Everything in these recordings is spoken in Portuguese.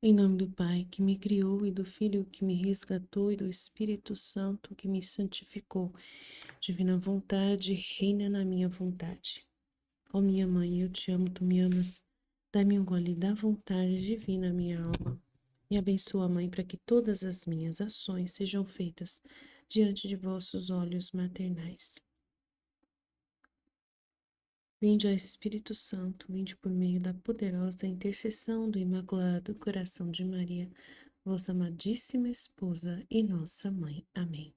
Em nome do Pai, que me criou, e do Filho, que me resgatou, e do Espírito Santo, que me santificou. Divina vontade, reina na minha vontade. Ó minha mãe, eu te amo, tu me amas. Dá-me um gole da vontade divina, minha alma. Me abençoa, Mãe, para que todas as minhas ações sejam feitas diante de vossos olhos maternais. Vinde, ó Espírito Santo, vinde por meio da poderosa intercessão do Imaculado Coração de Maria, vossa amadíssima esposa e nossa mãe. Amém.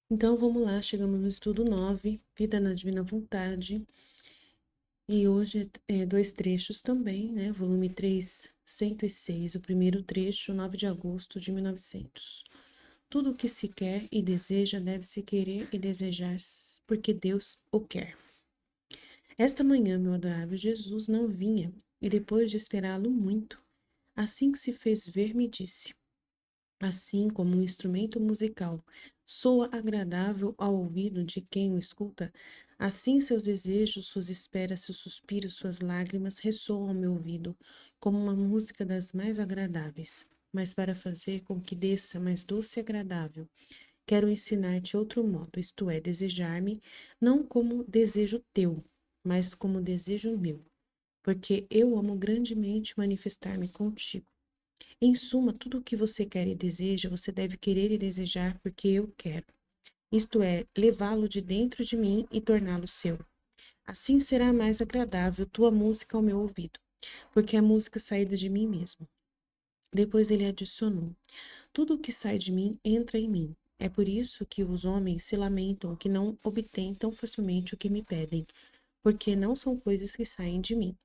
Então vamos lá, chegamos no estudo 9, Vida na Divina Vontade. E hoje é dois trechos também, né? Volume 3, 106, o primeiro trecho, 9 de agosto de 1900. Tudo o que se quer e deseja deve-se querer e desejar, porque Deus o quer. Esta manhã, meu adorável Jesus não vinha, e depois de esperá-lo muito, assim que se fez ver, me disse: assim como um instrumento musical soa agradável ao ouvido de quem o escuta, assim seus desejos, suas esperas, seus suspiros, suas lágrimas ressoam ao meu ouvido, como uma música das mais agradáveis. Mas para fazer com que desça mais doce e agradável, quero ensinar-te outro modo, isto é, desejar-me, não como desejo teu, mas como desejo meu, porque eu amo grandemente manifestar-me contigo. Em suma, tudo o que você quer e deseja, você deve querer e desejar porque eu quero. Isto é, levá-lo de dentro de mim e torná-lo seu. Assim será mais agradável tua música ao meu ouvido, porque a música saída de mim mesmo. Depois ele adicionou: tudo o que sai de mim entra em mim. É por isso que os homens se lamentam que não obtêm tão facilmente o que me pedem, porque não são coisas que saem de mim.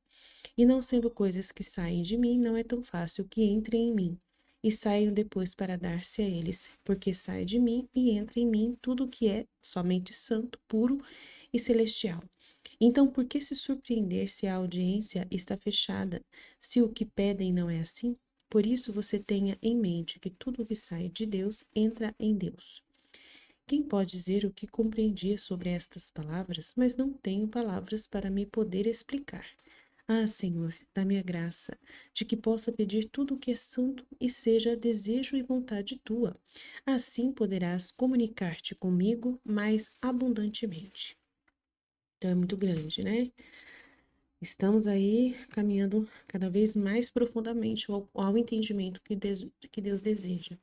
E não sendo coisas que saem de mim, não é tão fácil que entrem em mim e saiam depois para dar-se a eles, porque sai de mim e entra em mim tudo que é somente santo, puro e celestial. Então, por que se surpreender se a audiência está fechada, se o que pedem não é assim? Por isso você tenha em mente que tudo o que sai de Deus entra em Deus. Quem pode dizer o que compreendia sobre estas palavras, mas não tenho palavras para me poder explicar. Ah, Senhor, dá-me a graça de que possa pedir tudo o que é santo e seja desejo e vontade tua. Assim poderás comunicar-te comigo mais abundantemente. Então é muito grande, né? Estamos aí caminhando cada vez mais profundamente ao entendimento que Deus deseja.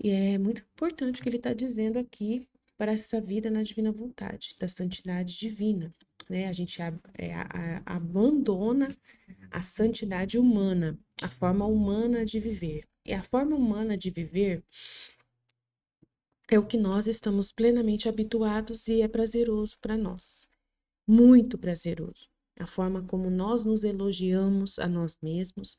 E é muito importante o que ele está dizendo aqui para essa vida na divina vontade, da santidade divina. Né? A gente abandona a santidade humana, a forma humana de viver. E a forma humana de viver é o que nós estamos plenamente habituados e é prazeroso para nós. Muito prazeroso. A forma como nós nos elogiamos a nós mesmos,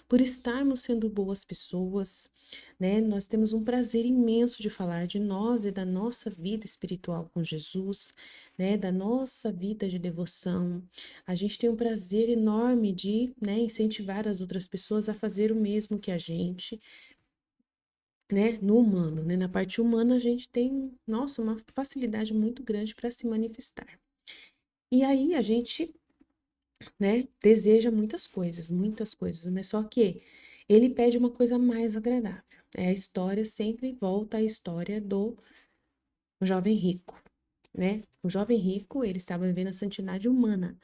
por estarmos sendo boas pessoas, né? Nós temos um prazer imenso de falar de nós e da nossa vida espiritual com Jesus, né? Da nossa vida de devoção. A gente tem um prazer enorme de, né, incentivar as outras pessoas a fazer o mesmo que a gente, né? No humano, né? Na parte humana a gente tem, nossa, uma facilidade muito grande para se manifestar. E aí a gente, né, deseja muitas coisas, mas só que ele pede uma coisa mais agradável. É a história sempre volta à história do jovem rico, né? O jovem rico, ele estava vivendo a santidade humana,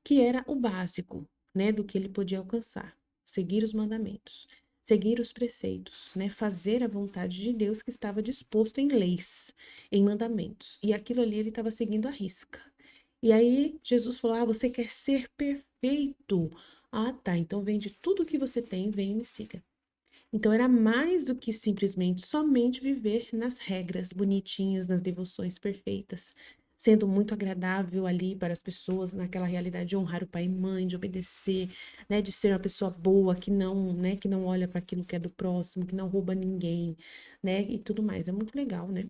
que era o básico, né, do que ele podia alcançar, seguir os mandamentos, seguir os preceitos, né, fazer a vontade de Deus que estava disposto em leis, em mandamentos. E aquilo ali ele estava seguindo à risca. E aí Jesus falou: "Ah, você quer ser perfeito? Ah, tá. Então vende tudo o que você tem, vem e me siga." Então era mais do que simplesmente somente viver nas regras bonitinhas, nas devoções perfeitas, sendo muito agradável ali para as pessoas, naquela realidade de honrar o pai e mãe, de obedecer, né, de ser uma pessoa boa, que não, né, que não olha para aquilo que é do próximo, que não rouba ninguém, né, e tudo mais. É muito legal, né?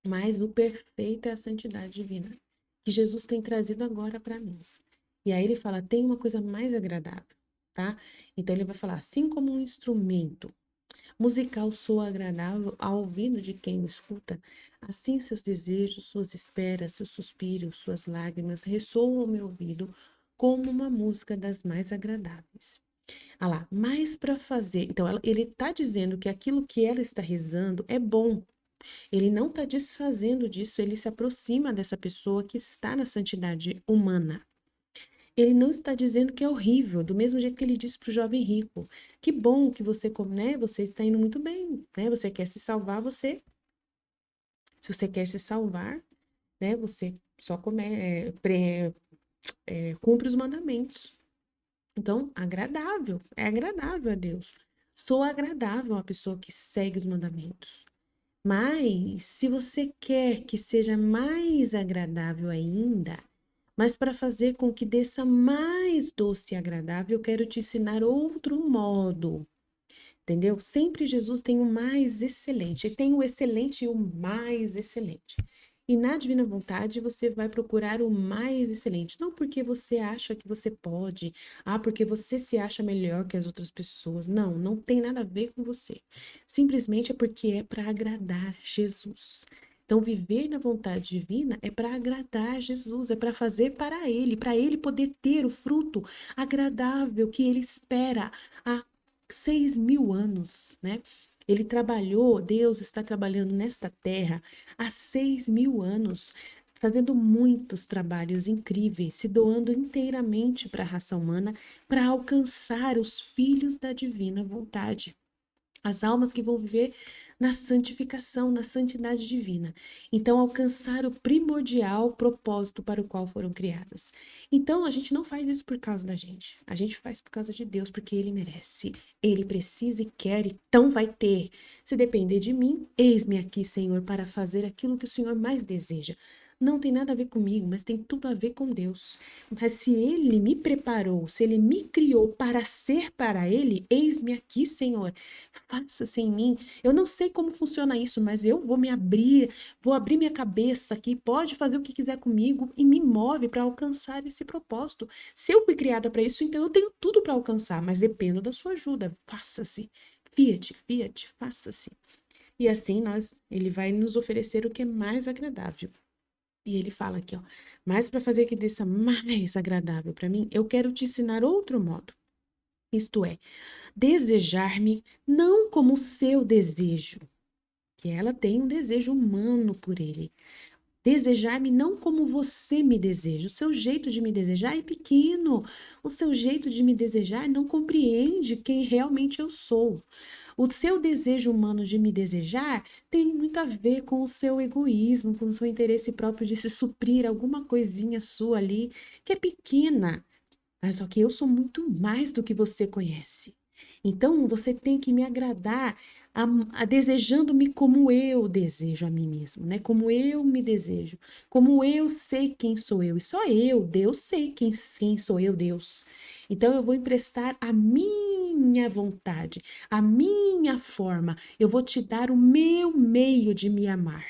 Mas o perfeito é a santidade divina, que Jesus tem trazido agora para nós. E aí ele fala, tem uma coisa mais agradável, tá? Então ele vai falar, assim como um instrumento musical soa agradável ao ouvido de quem o escuta, assim seus desejos, suas esperas, seus suspiros, suas lágrimas ressoam ao meu ouvido como uma música das mais agradáveis. Ah lá, mas para fazer. Então, ele está dizendo que aquilo que ela está rezando é bom. Ele não está desfazendo disso, ele se aproxima dessa pessoa que está na santidade humana. Ele não está dizendo que é horrível, do mesmo jeito que ele disse para o jovem rico. Que bom que você, né, você está indo muito bem, né? Você quer se salvar, se você quer se salvar, né, você só cumpre os mandamentos. Então, é agradável a Deus. Sou agradável a pessoa que segue os mandamentos. Mas, se você quer que seja mais agradável ainda, mas para fazer com que desça mais doce e agradável, eu quero te ensinar outro modo, entendeu? Sempre Jesus tem o mais excelente, ele tem o excelente e o mais excelente. E na divina vontade você vai procurar o mais excelente, não porque você acha que você pode, porque você se acha melhor que as outras pessoas. Não, não tem nada a ver com você. Simplesmente é porque é para agradar Jesus. Então, viver na vontade divina é para agradar Jesus, é para fazer para ele poder ter o fruto agradável que ele espera há 6.000 anos, né? Ele trabalhou, Deus está trabalhando nesta terra há 6.000 anos, fazendo muitos trabalhos incríveis, se doando inteiramente para a raça humana, para alcançar os filhos da divina vontade. As almas que vão viver na santificação, na santidade divina. Então, alcançar o primordial propósito para o qual foram criadas. Então, a gente não faz isso por causa da gente. A gente faz por causa de Deus, porque Ele merece. Ele precisa e quer, então vai ter. Se depender de mim, eis-me aqui, Senhor, para fazer aquilo que o Senhor mais deseja. Não tem nada a ver comigo, mas tem tudo a ver com Deus. Mas se Ele me preparou, se Ele me criou para ser para Ele, eis-me aqui, Senhor. Faça-se em mim. Eu não sei como funciona isso, mas eu vou abrir minha cabeça aqui, pode fazer o que quiser comigo e me move para alcançar esse propósito. Se eu fui criada para isso, então eu tenho tudo para alcançar, mas dependo da sua ajuda. Faça-se. Fiat, fiat, faça-se. E assim ele vai nos oferecer o que é mais agradável. E ele fala aqui, ó, mas para fazer que desça mais agradável para mim, eu quero te ensinar outro modo. Isto é, desejar-me não como o seu desejo, que ela tem um desejo humano por ele. Desejar-me não como você me deseja. O seu jeito de me desejar é pequeno. O seu jeito de me desejar não compreende quem realmente eu sou. O seu desejo humano de me desejar tem muito a ver com o seu egoísmo, com o seu interesse próprio de se suprir alguma coisinha sua ali, que é pequena. Mas só que eu sou muito mais do que você conhece. Então, você tem que me agradar desejando-me como eu desejo a mim mesmo, né? Como eu me desejo, como eu sei quem sou eu. E só eu, Deus, sei quem sou eu, Deus. Então, eu vou emprestar a minha vontade, a minha forma. Eu vou te dar o meu meio de me amar.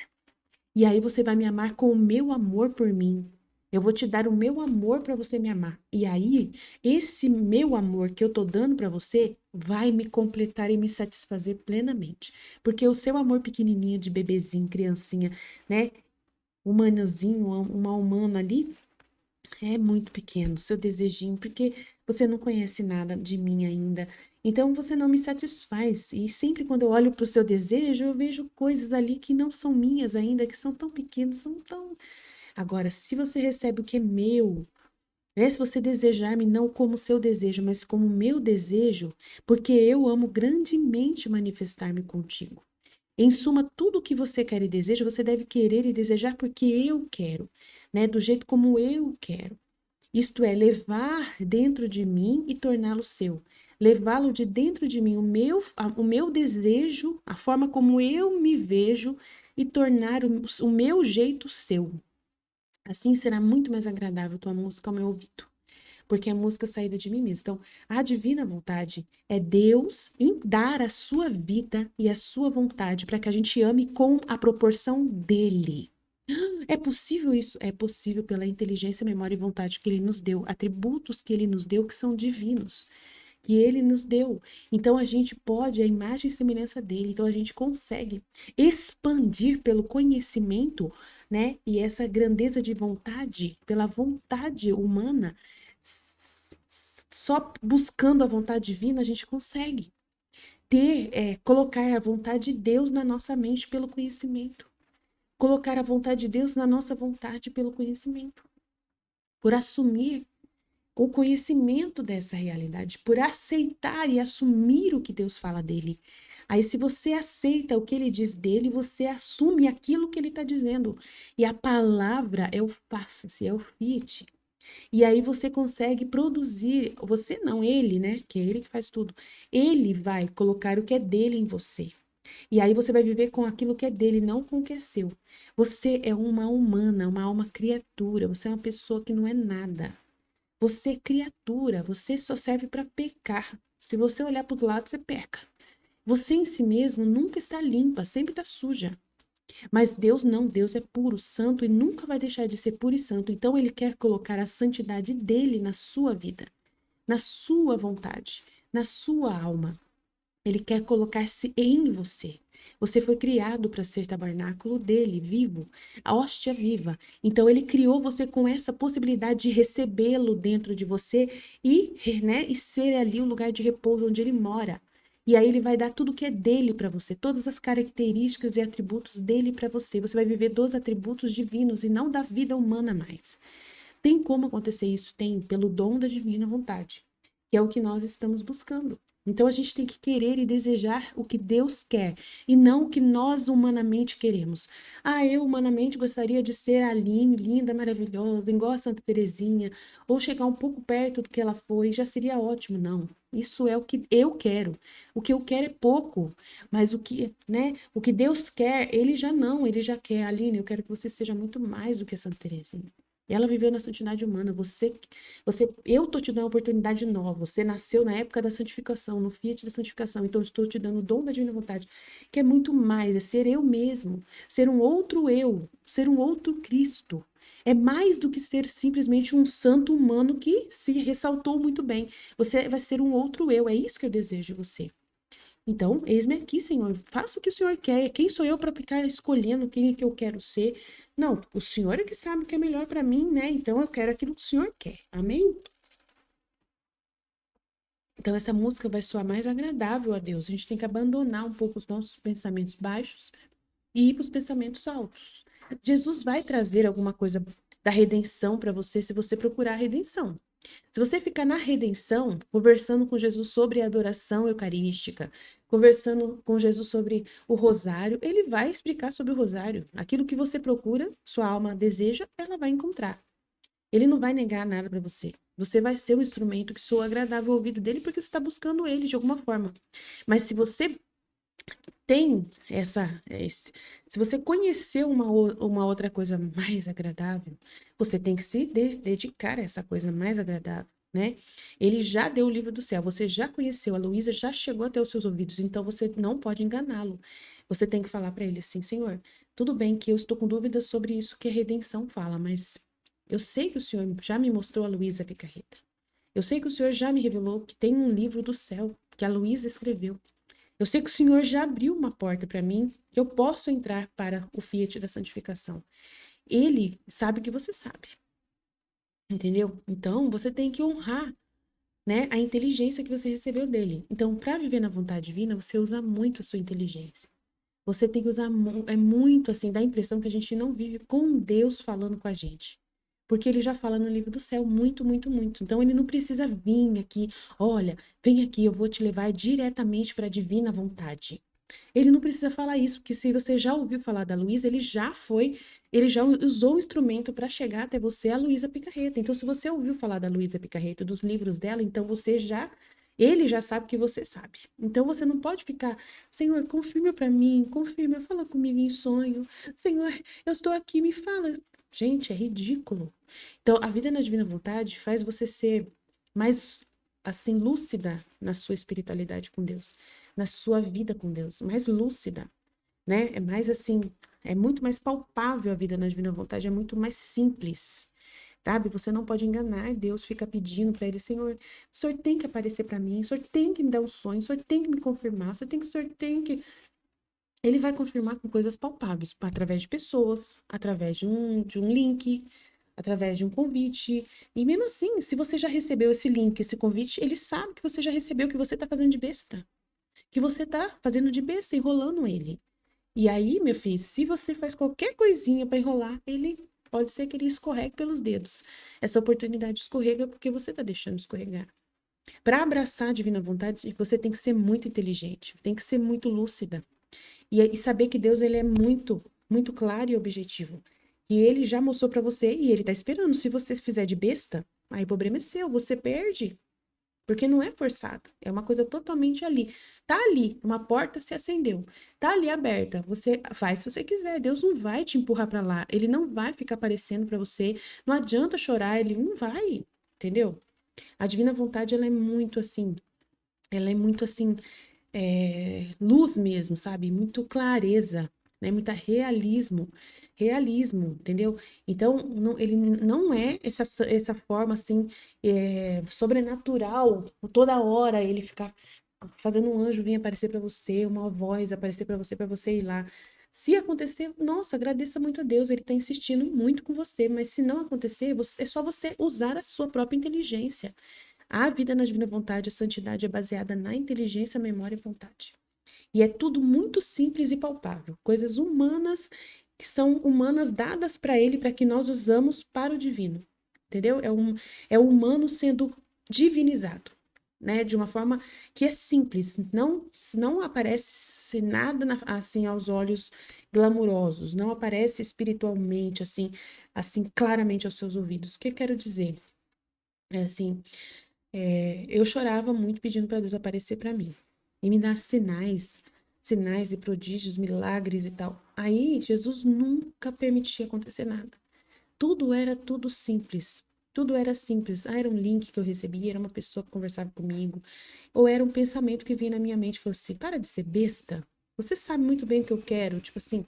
E aí você vai me amar com o meu amor por mim. Eu vou te dar o meu amor para você me amar. E aí, esse meu amor que eu tô dando para você vai me completar e me satisfazer plenamente. Porque o seu amor pequenininho de bebezinho, criancinha, né? Humanozinho, uma humana ali, é muito pequeno, seu desejinho, porque você não conhece nada de mim ainda. Então você não me satisfaz. E sempre quando eu olho para o seu desejo, eu vejo coisas ali que não são minhas ainda, que são tão pequenas, são tão. Agora, se você recebe o que é meu, né? Se você desejar-me não como seu desejo, mas como meu desejo, porque eu amo grandemente manifestar-me contigo. Em suma, tudo o que você quer e deseja, você deve querer e desejar porque eu quero, né? Do jeito como eu quero. Isto é, levar dentro de mim e torná-lo seu. levá-lo de dentro de mim, o meu desejo, a forma como eu me vejo e tornar o meu jeito seu. Assim será muito mais agradável tua música ao meu ouvido, porque a música é saída de mim mesmo. Então, a divina vontade é Deus em dar a sua vida e a sua vontade para que a gente ame com a proporção dele. É possível isso? É possível pela inteligência, memória e vontade que ele nos deu, atributos que ele nos deu que são divinos, que ele nos deu. Então a gente pode, a imagem e semelhança dele, então a gente consegue expandir pelo conhecimento, né? E essa grandeza de vontade, pela vontade humana, só buscando a vontade divina a gente consegue colocar a vontade de Deus na nossa mente pelo conhecimento. Colocar a vontade de Deus na nossa vontade pelo conhecimento. Por assumir o conhecimento dessa realidade, por aceitar e assumir o que Deus fala dele. Aí, se você aceita o que ele diz dele, você assume aquilo que ele está dizendo. E a palavra é o faça-se, é o fiat. E aí você consegue produzir, você não, ele, né? Que é ele que faz tudo. Ele vai colocar o que é dele em você. E aí você vai viver com aquilo que é dele, não com o que é seu. Você é uma humana, uma alma criatura, você é uma pessoa que não é nada. Você é criatura, você só serve para pecar. Se você olhar para o lado, você peca. Você em si mesmo nunca está limpa, sempre está suja. Mas Deus não, Deus é puro, santo e nunca vai deixar de ser puro e santo. Então ele quer colocar a santidade dele na sua vida, na sua vontade, na sua alma. Ele quer colocar-se em você. Você foi criado para ser tabernáculo dele, vivo, a hóstia viva. Então, ele criou você com essa possibilidade de recebê-lo dentro de você e, né, e ser ali o lugar de repouso onde ele mora. E aí ele vai dar tudo que é dele para você, todas as características e atributos dele para você. Você vai viver dos atributos divinos e não da vida humana mais. Tem como acontecer isso? Tem, pelo dom da divina vontade, que é o que nós estamos buscando. Então a gente tem que querer e desejar o que Deus quer e não o que nós humanamente queremos. Ah, eu humanamente gostaria de ser a Aline, linda, maravilhosa, igual a Santa Teresinha, ou chegar um pouco perto do que ela foi, já seria ótimo. Não, isso é o que eu quero. O que eu quero é pouco, mas o que Deus quer, ele já não, ele já quer. Aline, eu quero que você seja muito mais do que a Santa Teresinha. Ela viveu na santidade humana. Eu tô te dando uma oportunidade nova. Você nasceu na época da santificação, no fiat da santificação. Então, eu estou te dando o dom da divina vontade, que é muito mais, é ser eu mesmo, ser um outro eu, ser um outro Cristo. É mais do que ser simplesmente um santo humano que se ressaltou muito bem. Você vai ser um outro eu. É isso que eu desejo de você. Então, eis-me aqui, Senhor. Faça o que o Senhor quer. Quem sou eu para ficar escolhendo quem é que eu quero ser? Não, o Senhor é que sabe o que é melhor para mim, né? Então, eu quero aquilo que o Senhor quer. Amém? Então, essa música vai soar mais agradável a Deus. A gente tem que abandonar um pouco os nossos pensamentos baixos e ir para os pensamentos altos. Jesus vai trazer alguma coisa da redenção para você se você procurar a redenção. Se você ficar na redenção, conversando com Jesus sobre a adoração eucarística, conversando com Jesus sobre o rosário, ele vai explicar sobre o rosário. Aquilo que você procura, sua alma deseja, ela vai encontrar. Ele não vai negar nada para você. Você vai ser o instrumento que soa agradável ao ouvido dele porque você está buscando ele de alguma forma. Mas se você tem se você conhecer uma outra coisa mais agradável, você tem que se dedicar a essa coisa mais agradável, né? Ele já deu o livro do céu, você já conheceu, a Luísa já chegou até os seus ouvidos, então você não pode enganá-lo. Você tem que falar para ele assim, Senhor, tudo bem que eu estou com dúvidas sobre isso que a redenção fala, mas eu sei que o Senhor já me mostrou a Luísa Picarreta. Eu sei que o Senhor já me revelou que tem um livro do céu que a Luísa escreveu. Eu sei que o Senhor já abriu uma porta para mim, que eu posso entrar para o fiat da santificação. Ele sabe que você sabe, entendeu? Então, você tem que honrar, né, a inteligência que você recebeu dele. Então, para viver na vontade divina, você usa muito a sua inteligência. Você tem que usar, é muito assim, dá a impressão que a gente não vive com Deus falando com a gente. Porque ele já fala no livro do céu muito, muito, muito. Então ele não precisa vir aqui, olha, vem aqui, eu vou te levar diretamente para a divina vontade. Ele não precisa falar isso, porque se você já ouviu falar da Luísa, ele já usou o instrumento para chegar até você, a Luísa Picarreta. Então, se você ouviu falar da Luísa Picarreta, dos livros dela, então você já Ele já sabe que você sabe. Então você não pode ficar, Senhor, confirma para mim, confirma, fala comigo em sonho. Senhor, eu estou aqui, me fala. Gente, é ridículo. Então, a vida na divina vontade faz você ser mais, assim, lúcida na sua espiritualidade com Deus, na sua vida com Deus, mais lúcida, né? É mais assim, é muito mais palpável a vida na divina vontade, é muito mais simples. Sabe? Você não pode enganar Deus, fica pedindo para ele, Senhor, o Senhor tem que aparecer para mim, o Senhor tem que me dar um sonho, o Senhor tem que me confirmar, o Senhor tem que. Ele vai confirmar com coisas palpáveis, através de pessoas, através de um link, através de um convite. E mesmo assim, se você já recebeu esse link, esse convite, ele sabe que você já recebeu, que você está fazendo de besta. Que você está fazendo de besta, enrolando ele. E aí, meu filho, se você faz qualquer coisinha para enrolar, ele pode ser que ele escorregue pelos dedos. Essa oportunidade escorrega porque você está deixando escorregar. Para abraçar a divina vontade, você tem que ser muito inteligente, tem que ser muito lúcida. E saber que Deus ele é muito, muito claro e objetivo. E ele já mostrou para você e ele está esperando. Se você fizer de besta, aí o problema é seu, você perde. Porque não é forçado, é uma coisa totalmente ali. Tá ali, uma porta se acendeu, tá ali aberta. Você faz se você quiser, Deus não vai te empurrar para lá, ele não vai ficar aparecendo para você. Não adianta chorar, ele não vai, entendeu? A divina vontade ela é muito assim, luz mesmo, sabe? Muito clareza, né? Muita realismo, entendeu? Então, ele não é essa forma assim, sobrenatural, toda hora ele ficar fazendo um anjo vir aparecer para você, uma voz aparecer para você ir lá. Se acontecer, nossa, agradeça muito a Deus, ele está insistindo muito com você, mas se não acontecer, é só você usar a sua própria inteligência. A vida na divina vontade, a santidade é baseada na inteligência, memória e vontade. E é tudo muito simples e palpável, coisas humanas que são humanas dadas para ele para que nós usamos para o divino. Entendeu? É o humano sendo divinizado, né? De uma forma que é simples, não aparece nada assim aos olhos glamurosos, não aparece espiritualmente assim claramente aos seus ouvidos. O que eu quero dizer? É assim, eu chorava muito pedindo para Deus aparecer para mim e me dar sinais e prodígios, milagres e tal. Aí Jesus nunca permitia acontecer nada. Tudo simples. Tudo era simples. Ah, era um link que eu recebia, era uma pessoa que conversava comigo, ou era um pensamento que vinha na minha mente e falou assim: para de ser besta. Você sabe muito bem o que eu quero. Tipo assim,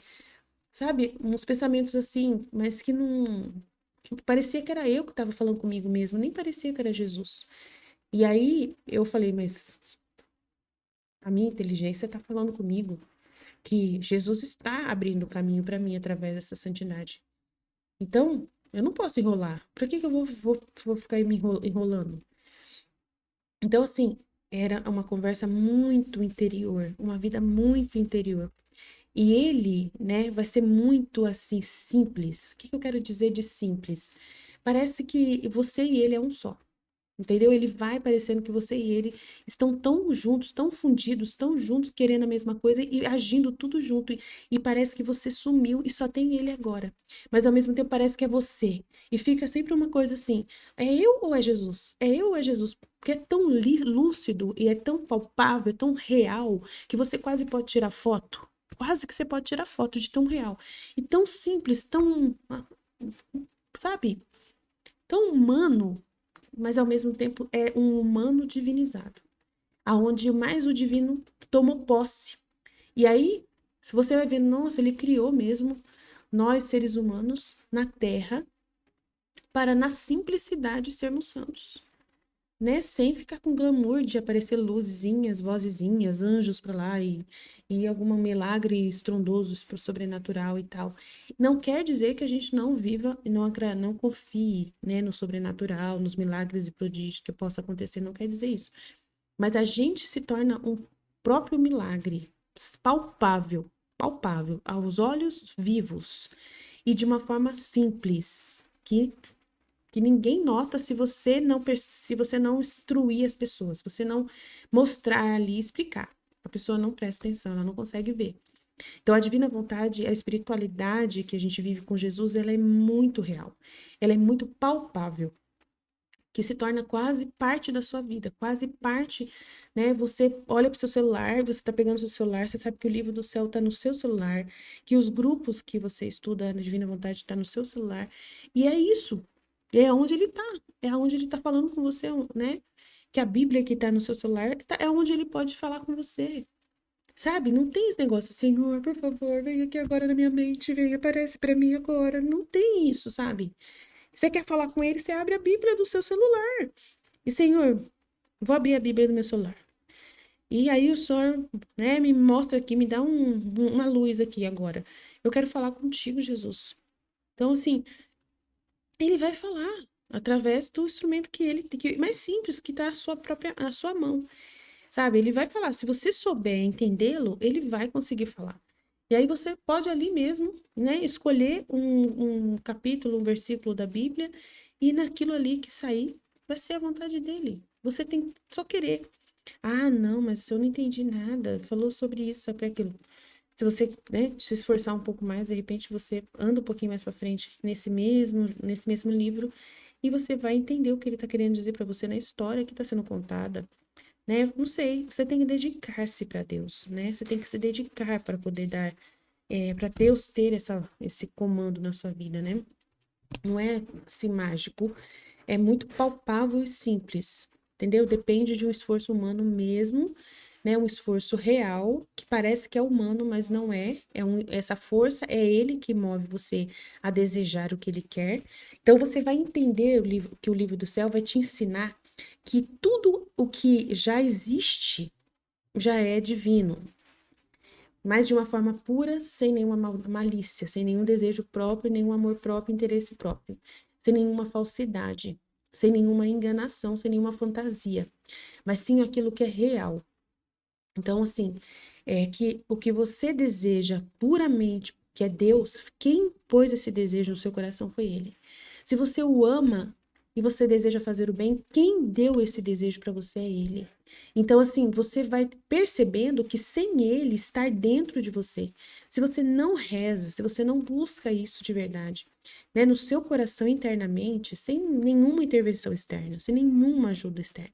sabe? Uns pensamentos assim, mas que não. Que parecia que era eu que estava falando comigo mesmo, nem parecia que era Jesus. E aí eu falei, mas a minha inteligência está falando comigo que Jesus está abrindo o caminho para mim através dessa santidade. Então, eu não posso enrolar. Para que eu vou ficar me enrolando? Então, assim, era uma conversa muito interior, uma vida muito interior. E ele, né, vai ser muito assim simples. O que eu quero dizer de simples? Parece que você e ele é um só. Entendeu? Ele vai parecendo que você e ele estão tão juntos, tão fundidos, tão juntos, querendo a mesma coisa e agindo tudo junto. E parece que você sumiu e só tem ele agora. Mas ao mesmo tempo parece que é você. E fica sempre uma coisa assim: é eu ou é Jesus? É eu ou é Jesus? Porque é tão lúcido e é tão palpável, é tão real, que você quase pode tirar foto. Quase que você pode tirar foto de tão real. E tão simples, tão, sabe? Tão humano, mas ao mesmo tempo é um humano divinizado, aonde mais o divino tomou posse. E aí, se você vai ver, nossa, ele criou mesmo nós seres humanos na Terra para na simplicidade sermos santos, né? Sem ficar com glamour de aparecer luzinhas, vozezinhas, anjos para lá e algum milagre estrondoso pro sobrenatural e tal. Não quer dizer que a gente não viva e não confie, né, no sobrenatural, nos milagres e prodígios que possa acontecer, não quer dizer isso. Mas a gente se torna um próprio milagre, palpável, palpável, aos olhos vivos e de uma forma simples, que ninguém nota se você não instruir as pessoas, se você não mostrar ali e explicar. A pessoa não presta atenção, ela não consegue ver. Então, a divina vontade, a espiritualidade que a gente vive com Jesus, ela é muito real. Ela é muito palpável. que se torna quase parte da sua vida, quase parte, né? Você olha para o seu celular, você está pegando o seu celular, você sabe que o livro do céu está no seu celular, que os grupos que você estuda na Divina Vontade está no seu celular, e é isso, é onde ele está, é onde ele está falando com você, né? Que a Bíblia que está no seu celular é onde ele pode falar com você. Sabe? Não tem esse negócio, Senhor, por favor, vem aqui agora na minha mente, vem, aparece para mim agora. Não tem isso, sabe? Você quer falar com ele, você abre a Bíblia do seu celular. E, Senhor, vou abrir a Bíblia do meu celular. E aí o Senhor, né, me mostra aqui, me dá uma luz aqui agora. Eu quero falar contigo, Jesus. Então, assim, ele vai falar através do instrumento mais simples, que está na sua mão. Sabe? Ele vai falar. Se você souber entendê-lo, ele vai conseguir falar. E aí você pode ali mesmo, né, escolher um capítulo, um versículo da Bíblia, e naquilo ali que sair, vai ser a vontade dele. Você tem que só querer. Ah, não, mas eu não entendi nada. Falou sobre isso, sobre aquilo. Se você, né, se esforçar um pouco mais, de repente você anda um pouquinho mais para frente nesse mesmo livro, e você vai entender o que ele está querendo dizer para você na história que está sendo contada, né? Não sei, você tem que dedicar-se para Deus, né? Você tem que se dedicar para poder dar, para Deus ter esse comando na sua vida, né? Não é assim mágico, é muito palpável e simples, entendeu? Depende de um esforço humano mesmo, né? Um esforço real, que parece que é humano, mas não é. Essa força é ele que move você a desejar o que ele quer. Então você vai entender que o livro do céu vai te ensinar que tudo o que já existe já é divino, mas de uma forma pura, sem nenhuma malícia, sem nenhum desejo próprio, nenhum amor próprio, interesse próprio, sem nenhuma falsidade, sem nenhuma enganação, sem nenhuma fantasia, mas sim aquilo que é real. Então, assim, é que o que você deseja puramente, que é Deus, quem pôs esse desejo no seu coração foi Ele. Se você o ama e você deseja fazer o bem, quem deu esse desejo para você é Ele. Então, assim, você vai percebendo que sem Ele estar dentro de você, se você não reza, se você não busca isso de verdade, né, no seu coração internamente, sem nenhuma intervenção externa, sem nenhuma ajuda externa,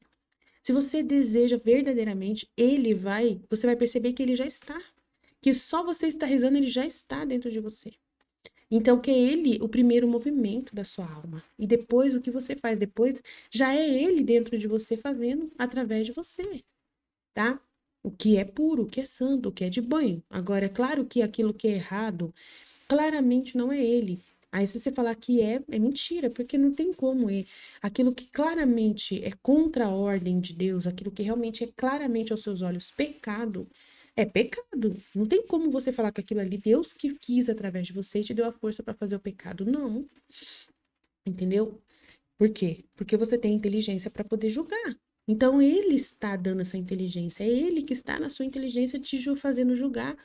se você deseja verdadeiramente, você vai perceber que ele já está. Que só você está rezando, ele já está dentro de você. Então, que é ele o primeiro movimento da sua alma. E depois, o que você faz depois, já é ele dentro de você fazendo através de você, tá? O que é puro, o que é santo, o que é de banho. Agora, é claro que aquilo que é errado, claramente não é ele. Aí, se você falar que é mentira, porque não tem como é. Aquilo que claramente é contra a ordem de Deus, aquilo que realmente é claramente aos seus olhos pecado, é pecado. Não tem como você falar que aquilo ali, Deus que quis através de você e te deu a força para fazer o pecado. Não. Entendeu? Por quê? Porque você tem inteligência para poder julgar. Então, ele está dando essa inteligência. É ele que está na sua inteligência fazendo julgar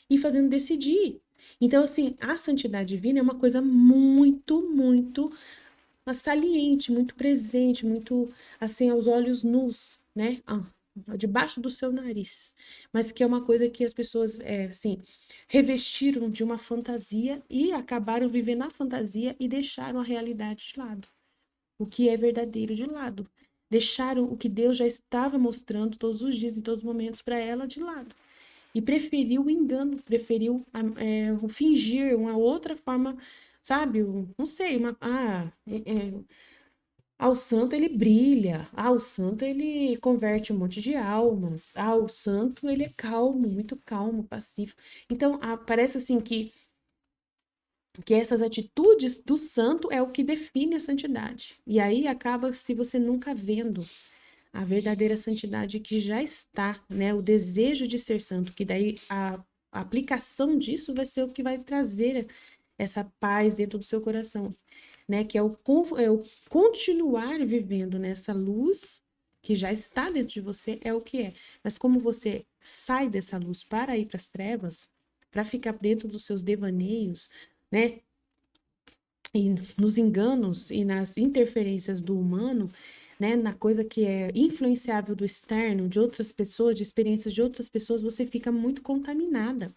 e fazendo decidir. Então, assim, a santidade divina é uma coisa muito, muito saliente, muito presente, muito, assim, aos olhos nus, né? Debaixo do seu nariz. Mas que é uma coisa que as pessoas, assim, revestiram de uma fantasia e acabaram vivendo a fantasia e deixaram a realidade de lado. O que é verdadeiro de lado. Deixaram o que Deus já estava mostrando todos os dias, em todos os momentos, para ela de lado. E preferiu o engano, preferiu o fingir, uma outra forma, sabe? Não sei, o santo ele brilha, o santo ele converte um monte de almas, o santo ele é calmo, muito calmo, pacífico. Então, parece assim que essas atitudes do santo é o que define a santidade. E aí acaba se você nunca vendo a verdadeira santidade que já está, né? O desejo de ser santo, que daí a aplicação disso vai ser o que vai trazer essa paz dentro do seu coração, né? Que é o continuar vivendo nessa luz que já está dentro de você, é o que é. Mas como você sai dessa luz para ir para as trevas, para ficar dentro dos seus devaneios, né? E nos enganos e nas interferências do humano, né, na coisa que é influenciável do externo, de outras pessoas, de experiências de outras pessoas, você fica muito contaminada.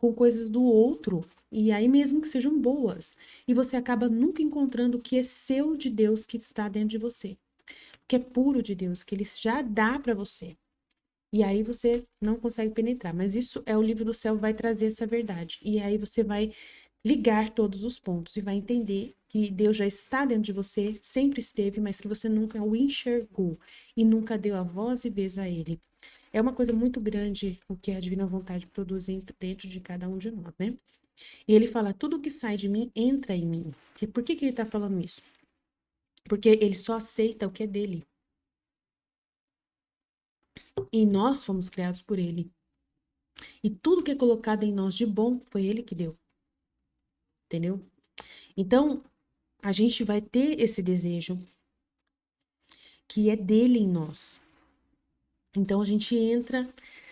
com coisas do outro, e aí mesmo que sejam boas, e você acaba nunca encontrando o que é seu de Deus que está dentro de você, o que é puro de Deus, que ele já dá para você. E aí você não consegue penetrar, mas isso é o livro do céu vai trazer essa verdade. E aí você vai ligar todos os pontos e vai entender que Deus já está dentro de você, sempre esteve, mas que você nunca o enxergou e nunca deu a voz e vez a ele. É uma coisa muito grande o que a divina vontade produz dentro de cada um de nós, né? E ele fala: tudo que sai de mim entra em mim. E por que ele está falando isso? Porque ele só aceita o que é dele. E nós fomos criados por ele. E tudo que é colocado em nós de bom foi ele que deu. Entendeu? Então, a gente vai ter esse desejo que é dele em nós. Então, a gente entra,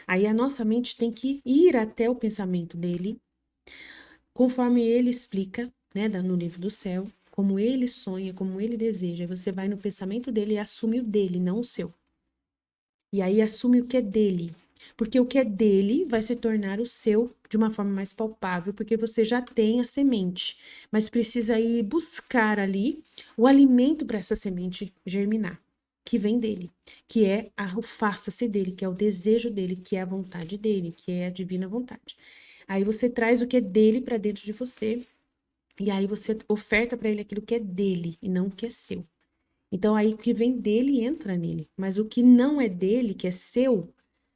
aí a nossa mente tem que ir até o pensamento dele, conforme ele explica, né, no livro do céu, como ele sonha, como ele deseja. Aí você vai no pensamento dele e assume o dele, não o seu. E aí assume o que é dele. Porque o que é dele vai se tornar o seu de uma forma mais palpável, porque você já tem a semente, mas precisa ir buscar ali o alimento para essa semente germinar, que vem dele, que é o faça-se dele, que é o desejo dele, que é a vontade dele, que é a divina vontade. Aí você traz o que é dele para dentro de você, e aí você oferta para ele aquilo que é dele e não o que é seu. Então, aí o que vem dele entra nele. Mas o que não é dele, que é seu,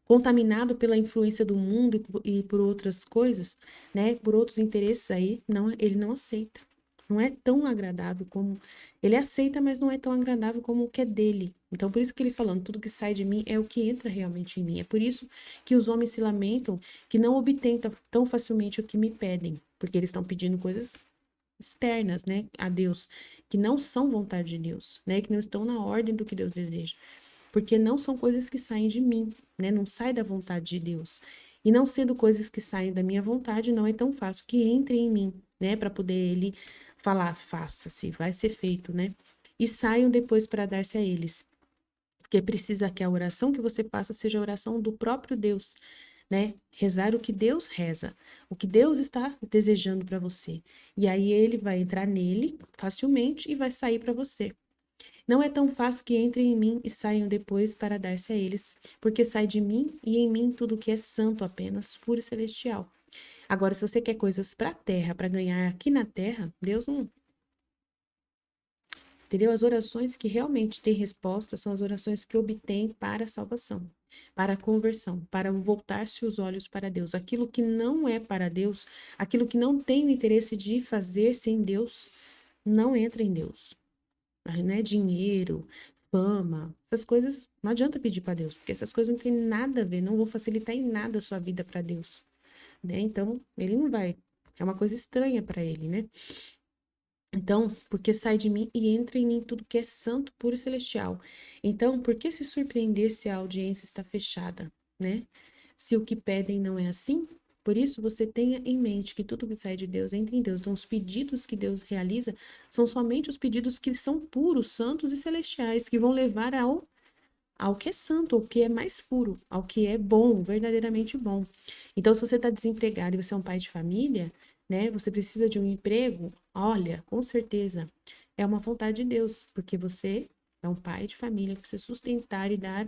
contaminado pela influência do mundo e por outras coisas, né? Por outros interesses aí, não, ele não aceita. Não é tão agradável como. Ele aceita, mas não é tão agradável como o que é dele. Então, por isso que ele falando, tudo que sai de mim é o que entra realmente em mim. É por isso que os homens se lamentam que não obtêm tão facilmente o que me pedem, porque eles estão pedindo coisas externas, né, a Deus, que não são vontade de Deus, né, que não estão na ordem do que Deus deseja, porque não são coisas que saem de mim, né, não sai da vontade de Deus. E não sendo coisas que saem da minha vontade, não é tão fácil que entre em mim, né, para poder ele falar, faça-se, vai ser feito, né? E saiam depois para dar-se a eles. Porque precisa que a oração que você faça seja a oração do próprio Deus, né? Rezar o que Deus reza, o que Deus está desejando para você. E aí ele vai entrar nele facilmente e vai sair para você. Não é tão fácil que entrem em mim e saiam depois para dar-se a eles, porque sai de mim e em mim tudo que é santo apenas, puro e celestial. Agora, se você quer coisas para a terra, para ganhar aqui na terra, Deus não. Entendeu? As orações que realmente têm resposta são as orações que obtêm para a salvação, para a conversão, para voltar-se os olhos para Deus. Aquilo que não é para Deus, aquilo que não tem o interesse de fazer sem Deus, não entra em Deus. Não é dinheiro, fama, essas coisas não adianta pedir para Deus, porque essas coisas não têm nada a ver, não vão facilitar em nada a sua vida para Deus, né? Então, ele não vai. É uma coisa estranha para ele, né? Então, porque sai de mim e entra em mim tudo que é santo, puro e celestial. Então, por que se surpreender se a audiência está fechada, né? Se o que pedem não é assim? Por isso, você tenha em mente que tudo que sai de Deus entra em Deus. Então, os pedidos que Deus realiza são somente os pedidos que são puros, santos e celestiais, que vão levar ao que é santo, ao que é mais puro, ao que é bom, verdadeiramente bom. Então, se você está desempregado e você é um pai de família, né, você precisa de um emprego, olha, com certeza, é uma vontade de Deus, porque você é um pai de família que precisa sustentar e dar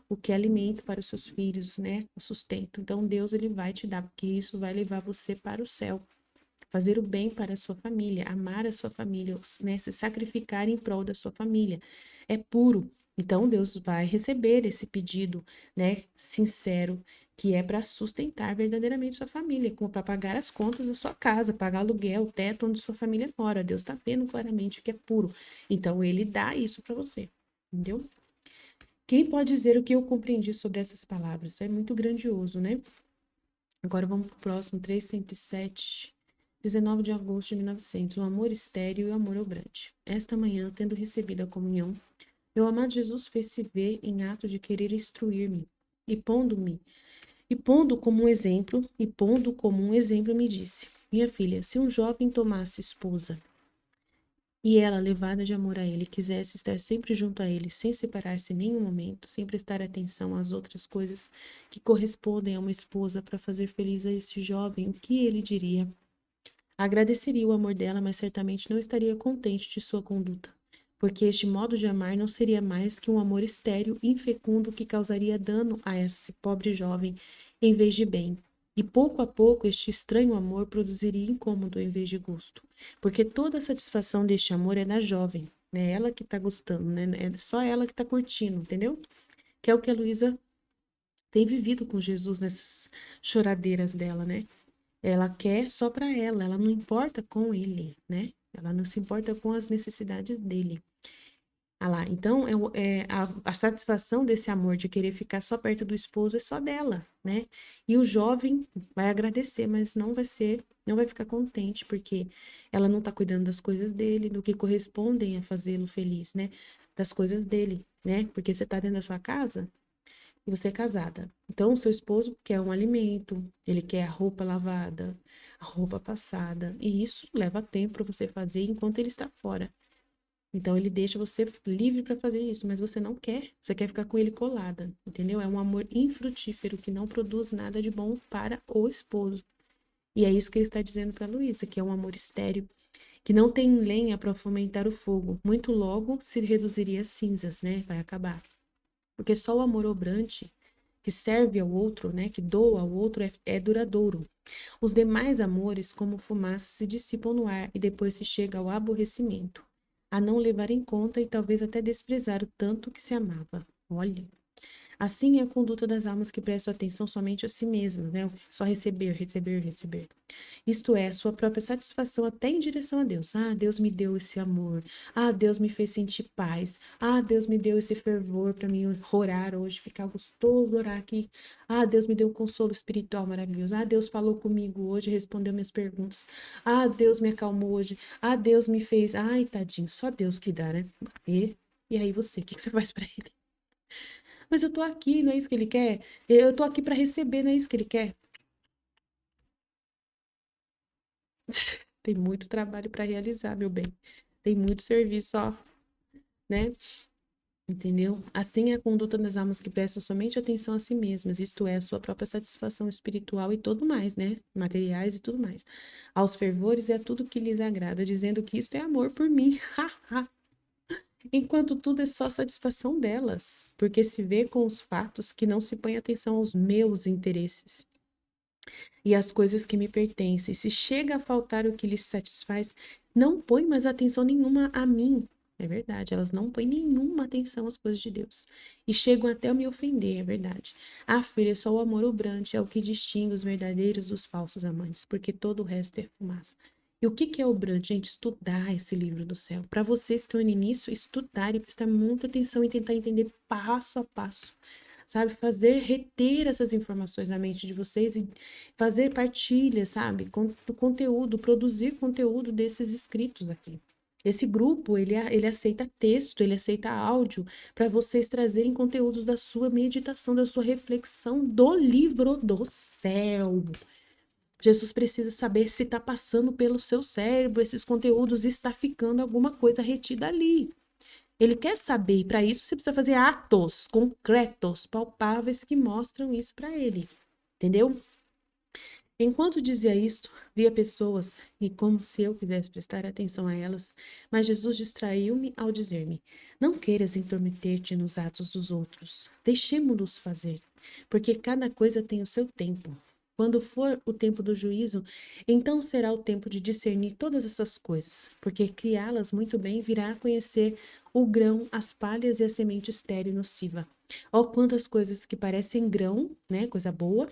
o que é alimento para os seus filhos, né, o sustento. Então, Deus, ele vai te dar, porque isso vai levar você para o céu. Fazer o bem para a sua família, amar a sua família, né, se sacrificar em prol da sua família. É puro. Então, Deus vai receber esse pedido, né, sincero, que é para sustentar verdadeiramente sua família, como para pagar as contas da sua casa, pagar aluguel, o teto onde sua família mora. Deus está vendo claramente que é puro. Então, ele dá isso para você, entendeu? Quem pode dizer o que eu compreendi sobre essas palavras? É muito grandioso, né? Agora vamos para o próximo, 307. 19 de agosto de 1900. O amor estéril e o amor obrante. Esta manhã, tendo recebido a comunhão, meu amado Jesus fez-se ver em ato de querer instruir-me, e pondo como um exemplo, me disse: Minha filha, se um jovem tomasse esposa e ela, levada de amor a ele, quisesse estar sempre junto a ele, sem separar-se em nenhum momento, sem prestar atenção às outras coisas que correspondem a uma esposa para fazer feliz a este jovem, o que ele diria? Agradeceria o amor dela, mas certamente não estaria contente de sua conduta, porque este modo de amar não seria mais que um amor estéril e infecundo que causaria dano a esse pobre jovem em vez de bem. E pouco a pouco este estranho amor produziria incômodo em vez de gosto, porque toda a satisfação deste amor é da jovem, né? Ela que tá gostando, né? É só ela que tá curtindo, entendeu? Que é o que a Luísa tem vivido com Jesus nessas choradeiras dela, né? Ela quer só para ela não importa com ele, né? Ela não se importa com as necessidades dele. Ah lá, então a satisfação desse amor de querer ficar só perto do esposo é só dela, né? E o jovem vai agradecer, mas não vai ficar contente, porque ela não tá cuidando das coisas dele, do que correspondem a fazê-lo feliz, né? Das coisas dele, né? Porque você tá dentro da sua casa, e você é casada. Então, o seu esposo quer um alimento, ele quer a roupa lavada, a roupa passada, e isso leva tempo para você fazer enquanto ele está fora. Então, ele deixa você livre para fazer isso, mas você não quer, você quer ficar com ele colada, entendeu? É um amor infrutífero que não produz nada de bom para o esposo. E é isso que ele está dizendo para Luísa, que é um amor estéril, que não tem lenha para fomentar o fogo. Muito logo se reduziria a cinzas, né? Vai acabar. Porque só o amor obrante, que serve ao outro, né, que doa ao outro, é duradouro. Os demais amores, como fumaça, se dissipam no ar e depois se chega ao aborrecimento, a não levar em conta e talvez até desprezar o tanto que se amava. Olha. Assim é a conduta das almas que prestam atenção somente a si mesmas, né? Só receber, receber, receber. Isto é, sua própria satisfação até em direção a Deus. Ah, Deus me deu esse amor. Ah, Deus me fez sentir paz. Ah, Deus me deu esse fervor para mim orar hoje, ficar gostoso orar aqui. Ah, Deus me deu um consolo espiritual maravilhoso. Ah, Deus falou comigo hoje, respondeu minhas perguntas. Ah, Deus me acalmou hoje. Ah, Deus me fez. Ai, tadinho, só Deus que dá, né? E aí você, o que você faz para ele? Mas eu tô aqui, não é isso que ele quer? Eu tô aqui para receber, não é isso que ele quer? Tem muito trabalho para realizar, meu bem. Tem muito serviço, ó, né? Entendeu? Assim é a conduta das almas que prestam somente atenção a si mesmas, isto é, a sua própria satisfação espiritual e tudo mais, né? Materiais e tudo mais. Aos fervores e a tudo que lhes agrada, dizendo que isto é amor por mim. Enquanto tudo é só satisfação delas, porque se vê com os fatos que não se põe atenção aos meus interesses e as coisas que me pertencem. Se chega a faltar o que lhes satisfaz, não põe mais atenção nenhuma a mim. É verdade, elas não põem nenhuma atenção às coisas de Deus. E chegam até a me ofender, é verdade. Ah, filha, só o amor obrante é o que distingue os verdadeiros dos falsos amantes, porque todo o resto é fumaça. E o que que é obrante, gente? Estudar esse livro do céu. Para vocês que estão no início, estudar e prestar muita atenção e tentar entender passo a passo, sabe? Fazer, reter essas informações na mente de vocês e fazer partilha, sabe? Do conteúdo, produzir conteúdo desses escritos aqui. Esse grupo, ele aceita texto, ele aceita áudio, para vocês trazerem conteúdos da sua meditação, da sua reflexão do livro do céu. Jesus precisa saber se está passando pelo seu cérebro esses conteúdos, está ficando alguma coisa retida ali. Ele quer saber, e para isso você precisa fazer atos concretos, palpáveis, que mostram isso para ele. Entendeu? Enquanto dizia isto, via pessoas, e como se eu quisesse prestar atenção a elas, mas Jesus distraiu-me ao dizer-me: Não queiras intrometer-te nos atos dos outros, deixemo-los fazer, porque cada coisa tem o seu tempo. Quando for o tempo do juízo, então será o tempo de discernir todas essas coisas, porque criá-las muito bem virá a conhecer o grão, as palhas e a semente estéril e nociva. Ó, quantas coisas que parecem grão, né, coisa boa,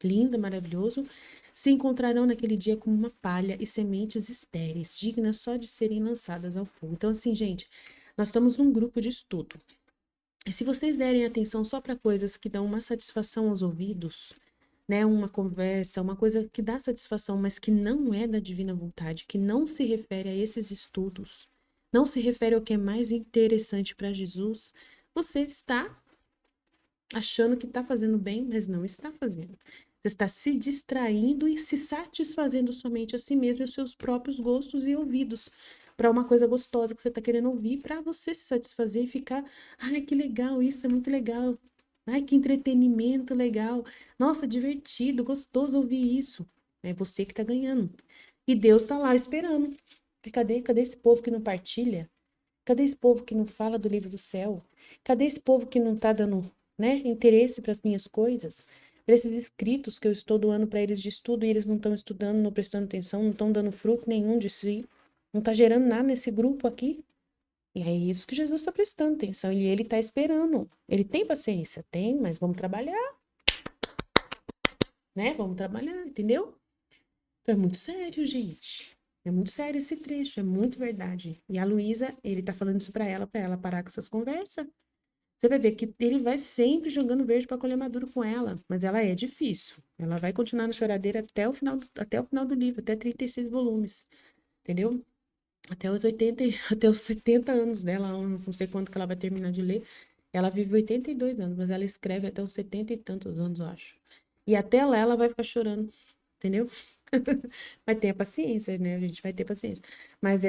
linda, maravilhoso, se encontrarão naquele dia como uma palha e sementes estéreis, dignas só de serem lançadas ao fogo. Então, assim, gente, nós estamos num grupo de estudo. E se vocês derem atenção só para coisas que dão uma satisfação aos ouvidos, né, uma conversa, uma coisa que dá satisfação, mas que não é da divina vontade, que não se refere a esses estudos, não se refere ao que é mais interessante para Jesus, você está achando que está fazendo bem, mas não está fazendo. Você está se distraindo e se satisfazendo somente a si mesmo e aos seus próprios gostos e ouvidos. para uma coisa gostosa que você está querendo ouvir, para você se satisfazer e ficar, ai, que legal, isso é muito legal. Ai, que entretenimento legal. Nossa, divertido, gostoso ouvir isso. É você que está ganhando. E Deus está lá esperando. E cadê esse povo que não partilha? Cadê esse povo que não fala do livro do céu? Cadê esse povo que não está dando, né, interesse para as minhas coisas? Para esses escritos que eu estou doando para eles de estudo e eles não estão estudando, não prestando atenção, não estão dando fruto nenhum de si, não está gerando nada nesse grupo aqui. E é isso que Jesus está prestando atenção e ele está esperando. Ele tem paciência? Tem, mas vamos trabalhar, né? Vamos trabalhar, entendeu? Então é muito sério, gente. É muito sério esse trecho, é muito verdade. E a Luísa, ele tá falando isso pra ela parar com essas conversas. Você vai ver que ele vai sempre jogando verde para colher maduro com ela, mas ela é difícil. Ela vai continuar na choradeira até o final do livro, até 36 volumes, entendeu? Até os 80, até os 70 anos dela, eu não sei quanto que ela vai terminar de ler. Ela vive 82 anos, mas ela escreve até os 70 e tantos anos, eu acho. E até lá ela vai ficar chorando, entendeu? Vai ter paciência, né? A gente vai ter paciência. Mas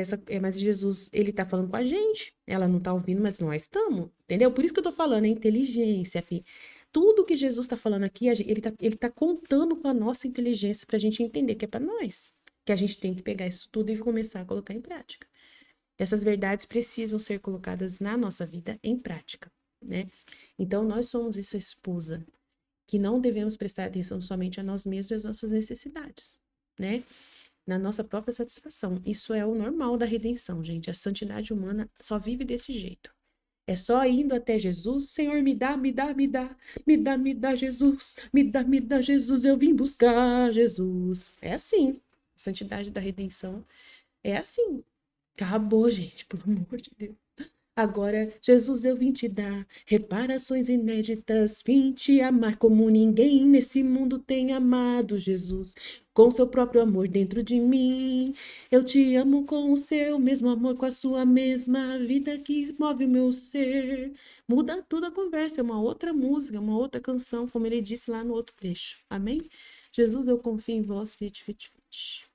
Jesus, ele tá falando com a gente. Ela não tá ouvindo, mas nós estamos, entendeu? Por isso que eu tô falando, é inteligência, fi. Tudo que Jesus tá falando aqui, ele tá contando com a nossa inteligência pra gente entender que é pra nós. Que a gente tem que pegar isso tudo e começar a colocar em prática. Essas verdades precisam ser colocadas na nossa vida em prática, né? Então, nós somos essa esposa que não devemos prestar atenção somente a nós mesmos e às nossas necessidades, né? Na nossa própria satisfação. Isso é o normal da redenção, gente. A santidade humana só vive desse jeito. É só indo até Jesus, Senhor, me dá, me dá, me dá, me dá, me dá, Jesus, me dá, Jesus, eu vim buscar Jesus. É assim. A santidade da redenção é assim. Acabou, gente, pelo amor de Deus. Agora, Jesus, eu vim te dar reparações inéditas, vim te amar como ninguém nesse mundo tem amado, Jesus. Com seu próprio amor dentro de mim, eu te amo com o seu mesmo amor, com a sua mesma vida que move o meu ser. Muda tudo a conversa, é uma outra música, uma outra canção, como ele disse lá no outro trecho. Amém? Jesus, eu confio em vós, fit, fit, fit.